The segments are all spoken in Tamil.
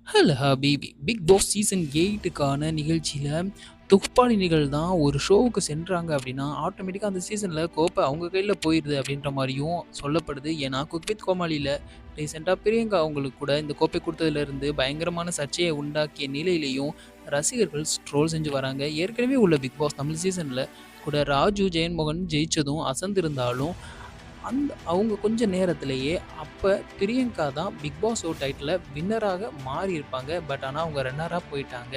ஹலோ ஹபீபி! பிக் பாஸ் சீசன் 8க்கான நிகழ்ச்சியில தொகுப்பாளினிகள் தான் ஒரு ஷோவுக்கு சென்றாங்க அப்படின்னா, ஆட்டோமேட்டிக்கா அந்த சீசன்ல கோப்பை அவங்க கையில போயிருது அப்படின்ற மாரியும் சொல்லப்படுது. ஏன்னா, குக் வித் கோமாளில ரீசென்ட்டா பிரியங்கா அவங்களுக்கு கூட இந்த கோப்பை குடுத்ததிலிருந்து பயங்கரமான சர்ச்சைய உண்டாக்கிய நிலையிலயும் ரசிகர்கள் ட்ரோல் செஞ்சு வராங்க. ஏற்கனவே உள்ள பிக் பாஸ் தமிழ் சீசன்ல கூட ராஜு, ஜெயன்மோகன் ஜெயிச்சதும் அசந்திருந்தாலும் அவங்க கொஞ்ச நேரத்திலேயே அப்ப பிரியங்கா தான் பிக் பாஸ் ஷோ டைட்டில்ல வின்னராக மாறியிருப்பாங்க. பட் ஆனா அவங்க ரன்னரா போயிட்டாங்க.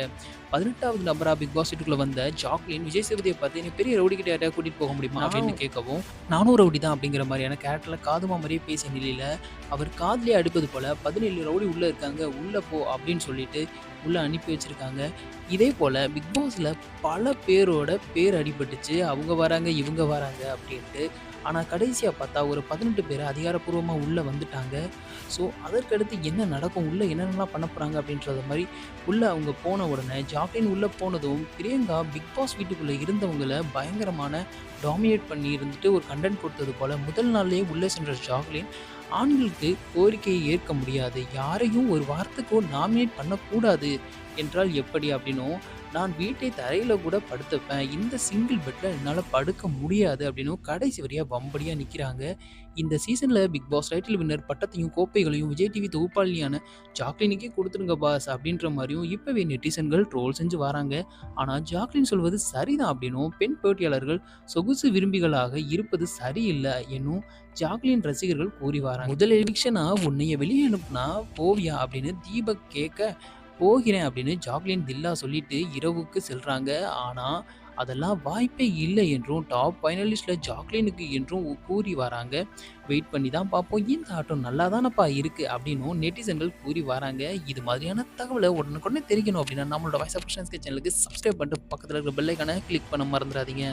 18வது நபரா பிக் பாஸ் வீட்டுக்குள்ள வந்த ஜாக்லின் விஜய் சேதுபதிய பார்த்து "நீ பெரிய ரவுடி கிட்ட யாரையாவது கூட்டிட்டு போக முடியுமா?" அப்படின்னு கேட்கவும், "நானும் ரவுடி தான்" அப்படிங்கிற மாரியான கேரக்டர்ல காதுமா மாரியே பேசிய நிலையில, அவர் காதிலேயே அடிப்பது போல "17 ரவுடி உள்ள இருக்காங்க. உள்ள போ" அப்படின்னு சொல்லிட்டு உள்ள அனுப்பி வச்சிருக்காங்க. இதே போல பிக் பாஸ்ல பல பேரோட பேர் அடிபட்டுச்சு. அவங்க வராங்க, இவங்க வராங்க அப்படின்ட்டு. ஆனா கடைசியா பார்த்தா ஒரு 18 பேர் அதிகாரப்பூர்வமா உள்ள வந்துட்டாங்க. ஸோ அதற்கடுத்து என்ன நடக்கும்? உள்ள என்னென்னலாம் பண்ண போறாங்க? அப்படின்றத மாரி உள்ள அவங்க போன உடனே ஜாக்லின் உள்ள போனதும், பிரியங்கா பிக் பாஸ் வீட்டுக்குள்ள இருந்தவங்கள பயங்கரமான டாமினேட் பண்ணி இருந்துட்டு ஒரு கன்டென்ட் கொடுத்தது போல முதல் நாள்லயே உள்ளே சென்ற ஜாக்லின், ஆண்களுக்கு கோரிக்கையை ஏற்க முடியாது. யாரையும் ஒரு வாரத்துக்கோ நாமினேட் பண்ணக்கூடாது என்றால் எப்படி? அப்படின்னும், நான் வீட்டை தரையில கூட படுத்துப்பேன். இந்த சிங்கிள் பெட்ல என்னால படுக்க முடியாது அப்படின்னும் கடைசி வரையா வம்படியா நிக்கிறாங்க. இந்த சீசன்ல பிக் பாஸ் டைட்டில் வின்னர் பட்டத்தையும், கோப்பைகளையும் விஜய் டிவி தொகுப்பாளினியான ஜாக்லினுக்கே குடுத்துருங்க பாஸ் அப்படின்ற மாரியும் இப்பவே நெட்டிசன்கள் ட்ரோல் செஞ்சு வராங்க. ஆனா ஜாக்லின் சொல்வது சரிதான் அப்படின்னும், பெண் போட்டியாளர்கள் சொகுசு விரும்பிகளாக இருப்பது சரியில்ல எனும் ஜாக்லின் ரசிகர்கள் கூறி வராங்க. முதல் எவிக்ஷனா உன்னைய வெளியே அனுப்புனா போவியா அப்படின்னு தீபக் கேட்க, போகிறேன் அப்படின்னு ஜாக்லின் தில்லா சொல்லிட்டு இரவுக்கு செல்றாங்க. ஆனா, அதெல்லாம் வாய்ப்பே இல்லை என்றும் டாப் ஃபைனலிஸ்ட்ல ஜாக்லினுக்கு என்றும் கூறி வராங்க. வெயிட் பண்ணி தான் பார்ப்போம். இந்த ஆட்டம் நல்லா தானப்பா இருக்கு அப்படின்னும் நெட்டிசன்கள் கூறி வராங்க. இது மாதிரியான தகவல உடனுக்குடனே தெரிஞ்சுக்கணும் அப்படின்னா நம்மளோட வாய்ஸ் ஆஃப் சேனலுக்கு சப்ஸ்கிரைப் பண்ணிட்டு பக்கத்துல இருக்கிற பெல் ஐகான கிளிக் பண்ண மறந்துடாதீங்க.